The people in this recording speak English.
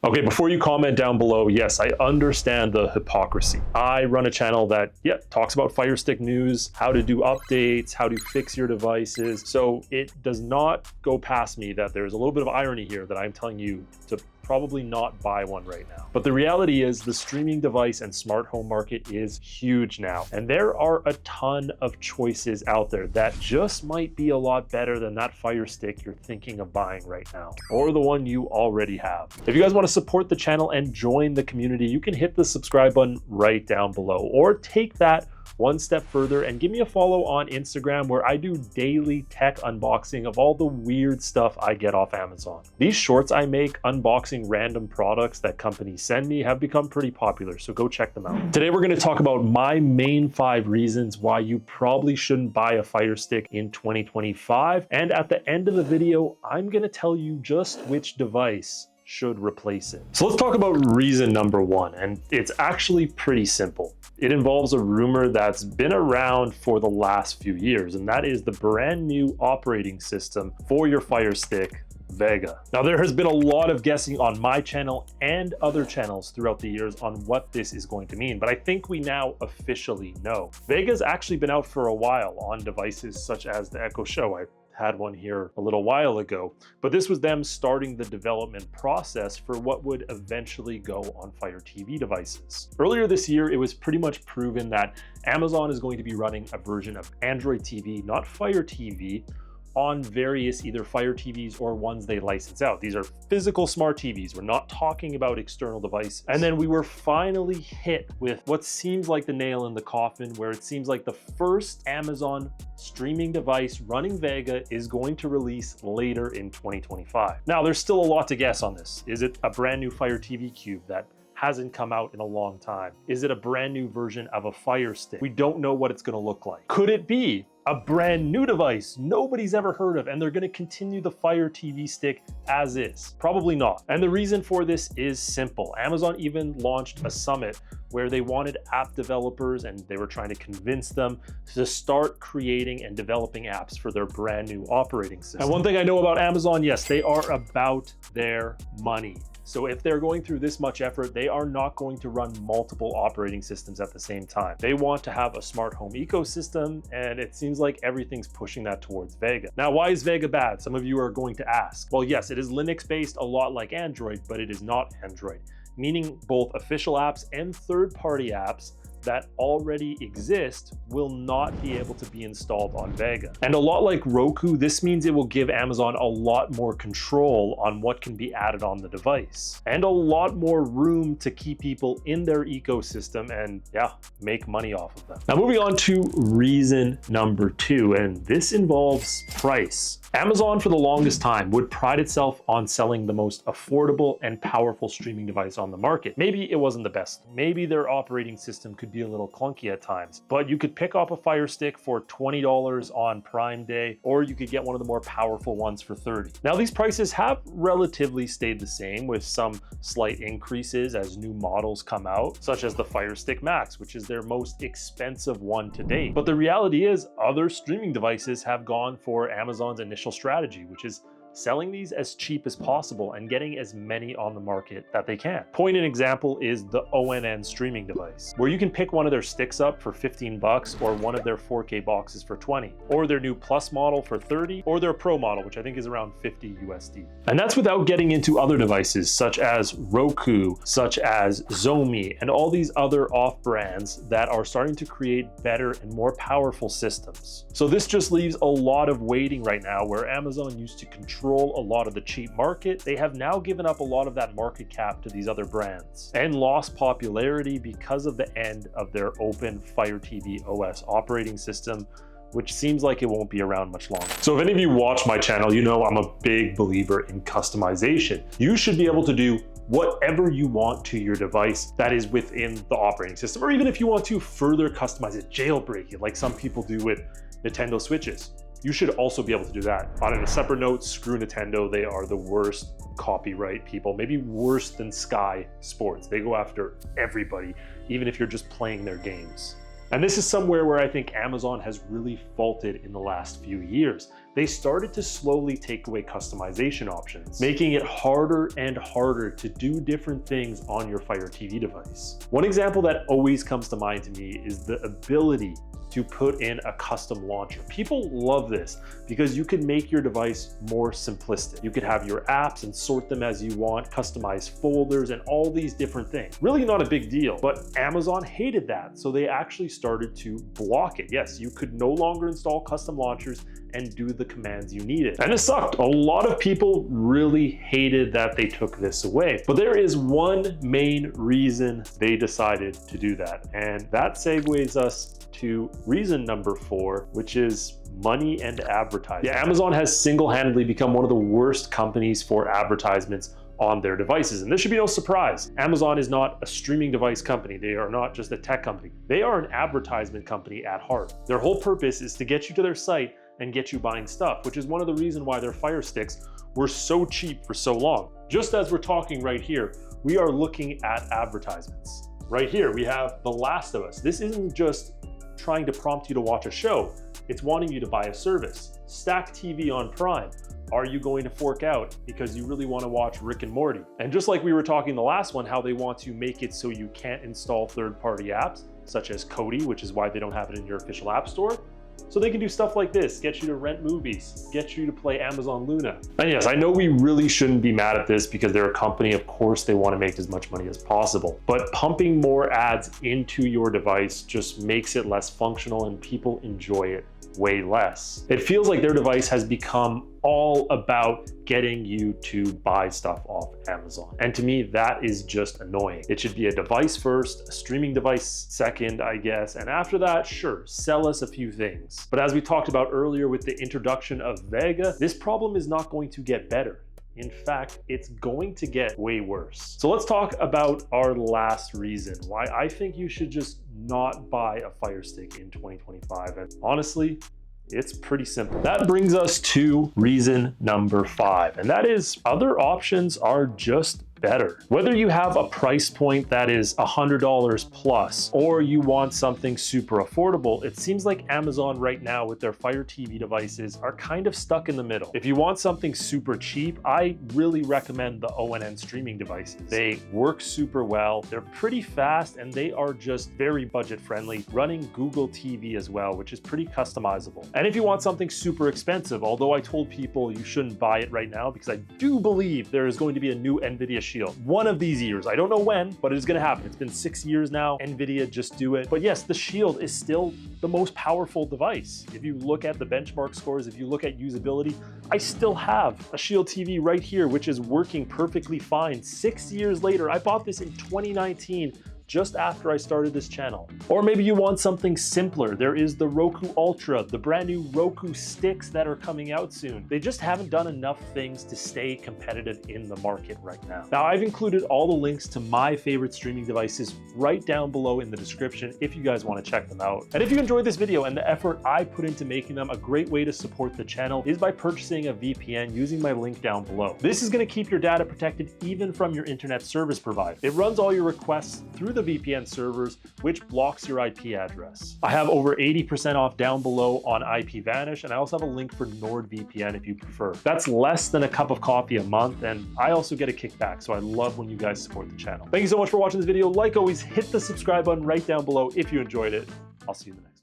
Okay, before you comment down below, yes, I understand the hypocrisy. I run a channel that, talks about Fire Stick news, how to do updates, how to fix your devices. So it does not go past me that there's a little bit of irony here that I'm telling you to probably not buy one right now. But the reality is the streaming device and smart home market is huge now. And there are a ton of choices out there that just might be a lot better than that Fire Stick you're thinking of buying right now, or the one you already have. If you guys want to support the channel and join the community, you can hit the subscribe button right down below, or take that one step further and give me a follow on Instagram, where I do daily tech unboxing of all the weird stuff I get off Amazon. These shorts I make unboxing random products that companies send me have become pretty popular, so go check them out. Today we're going to talk about my main 5 reasons why you probably shouldn't buy a Fire Stick in 2025, and at the end of the video I'm going to tell you just which device should replace it. So let's talk about reason number 1, and it's actually pretty simple. It involves a rumor that's been around for the last few years, and that is the brand new operating system for your Fire Stick, Vega. Now, there has been a lot of guessing on my channel and other channels throughout the years on what this is going to mean, but I think we now officially know. Vega's actually been out for a while on devices such as the Echo Show. I had one here a little while ago, but this was them starting the development process for what would eventually go on Fire TV devices. Earlier this year, it was pretty much proven that Amazon is going to be running a version of Android TV, not Fire TV, on various either Fire TVs or ones they license out. These are physical smart TVs. We're not talking about external devices. And then we were finally hit with what seems like the nail in the coffin, where it seems like the first Amazon streaming device running Vega is going to release later in 2025. Now, there's still a lot to guess on this. Is it a brand new Fire TV Cube that hasn't come out in a long time? Is it a brand new version of a Fire Stick? We don't know what it's going to look like. Could it be a brand new device nobody's ever heard of, and they're going to continue the Fire TV Stick as is? Probably not. And the reason for this is simple. Amazon even launched a summit where they wanted app developers, and they were trying to convince them to start creating and developing apps for their brand new operating system. And one thing I know about Amazon, yes, they are about their money. So if they're going through this much effort, they are not going to run multiple operating systems at the same time. They want to have a smart home ecosystem, and it seems like everything's pushing that towards Vega. Now, why is Vega bad? Some of you are going to ask. Well, yes, it is Linux-based, a lot like Android, but it is not Android, meaning both official apps and third-party apps that already exist will not be able to be installed on Vega. And a lot like Roku, this means it will give Amazon a lot more control on what can be added on the device, and a lot more room to keep people in their ecosystem and make money off of them. Now, moving on to reason number 2, and this involves price. Amazon for the longest time would pride itself on selling the most affordable and powerful streaming device on the market. Maybe it wasn't the best. Maybe their operating system could be a little clunky at times, but you could pick up a Fire Stick for $20 on Prime Day, or you could get one of the more powerful ones for $30. Now, these prices have relatively stayed the same, with some slight increases as new models come out, such as the Fire Stick Max, which is their most expensive one to date. But the reality is other streaming devices have gone for Amazon's initial strategy, which is selling these as cheap as possible and getting as many on the market that they can. Point and example is the ONN streaming device, where you can pick one of their sticks up for 15 bucks, or one of their 4K boxes for 20, or their new Plus model for 30, or their Pro model, which I think is around 50 USD. And that's without getting into other devices such as Roku, such as Zomi, and all these other off brands that are starting to create better and more powerful systems. So this just leaves a lot of waiting right now, where Amazon used to control a lot of the cheap market. They have now given up a lot of that market cap to these other brands and lost popularity because of the end of their open Fire TV OS operating system, which seems like it won't be around much longer. So if any of you watch my channel, you know I'm a big believer in customization. You should be able to do whatever you want to your device that is within the operating system, or even if you want to further customize it, jailbreak it, like some people do with Nintendo Switches. You should also be able to do that. On a separate note, screw Nintendo. They are the worst copyright people, maybe worse than Sky Sports. They go after everybody, even if you're just playing their games. And this is somewhere where I think Amazon has really faulted in the last few years. they started to slowly take away customization options, making it harder and harder to do different things on your Fire TV device. One example that always comes to mind to me is the ability to put in a custom launcher. People love this because you can make your device more simplistic. You could have your apps and sort them as you want, customize folders and all these different things. Really not a big deal, but Amazon hated that. So they actually started to block it. Yes, you could no longer install custom launchers and do the commands you needed. And it sucked. A lot of people really hated that they took this away. But there is one main reason they decided to do that. And that segues us to reason number 4, which is money and advertising. Yeah, Amazon has single-handedly become one of the worst companies for advertisements on their devices. And this should be no surprise. Amazon is not a streaming device company. They are not just a tech company. They are an advertisement company at heart. Their whole purpose is to get you to their site and get you buying stuff, which is one of the reasons why their Fire Sticks were so cheap for so long. Just as we're talking right here, we are looking at advertisements. Right here, we have The Last of Us. This isn't just trying to prompt you to watch a show, it's wanting you to buy a service. Stack TV on Prime. Are you going to fork out because you really want to watch Rick and Morty? And just like we were talking the last one, how they want to make it so you can't install third-party apps, such as Kodi, which is why they don't have it in your official app store. So they can do stuff like this, get you to rent movies, get you to play Amazon Luna. And yes, I know we really shouldn't be mad at this because they're a company, of course they want to make as much money as possible. But pumping more ads into your device just makes it less functional and people enjoy it way less. It feels like their device has become all about getting you to buy stuff off Amazon. And to me, that is just annoying. It should be a device first, a streaming device second, I guess. And after that, sure, sell us a few things. But as we talked about earlier with the introduction of Vega, this problem is not going to get better. In fact, it's going to get way worse. So let's talk about our last reason why I think you should just not buy a Fire Stick in 2025. And honestly, it's pretty simple. That brings us to reason number 5, and that is other options are just better. Whether you have a price point that is $100 plus, or you want something super affordable, it seems like Amazon right now with their Fire TV devices are kind of stuck in the middle. If you want something super cheap, I really recommend the ONN streaming devices. They work super well, they're pretty fast, and they are just very budget friendly, running Google TV as well, which is pretty customizable. And if you want something super expensive, although I told people you shouldn't buy it right now because I do believe there is going to be a new NVIDIA Shield one of these years. I don't know when, but it is going to happen. It's been 6 years now. NVIDIA, just do it. But yes, the Shield is still the most powerful device. If you look at the benchmark scores, if you look at usability, I still have a Shield TV right here, which is working perfectly fine. 6 years later, I bought this in 2019. Just after I started this channel. Or maybe you want something simpler. There is the Roku Ultra, the brand new Roku sticks that are coming out soon. They just haven't done enough things to stay competitive in the market right now. Now, I've included all the links to my favorite streaming devices right down below in the description if you guys want to check them out. And if you enjoyed this video and the effort I put into making them, a great way to support the channel is by purchasing a VPN using my link down below. This is going to keep your data protected even from your internet service provider. It runs all your requests through the VPN servers, which blocks your IP address. I have over 80% off down below on IPVanish, and I also have a link for NordVPN if you prefer. That's less than a cup of coffee a month, and I also get a kickback, so I love when you guys support the channel. Thank you so much for watching this video. Like always, hit the subscribe button right down below if you enjoyed it. I'll see you in the next one.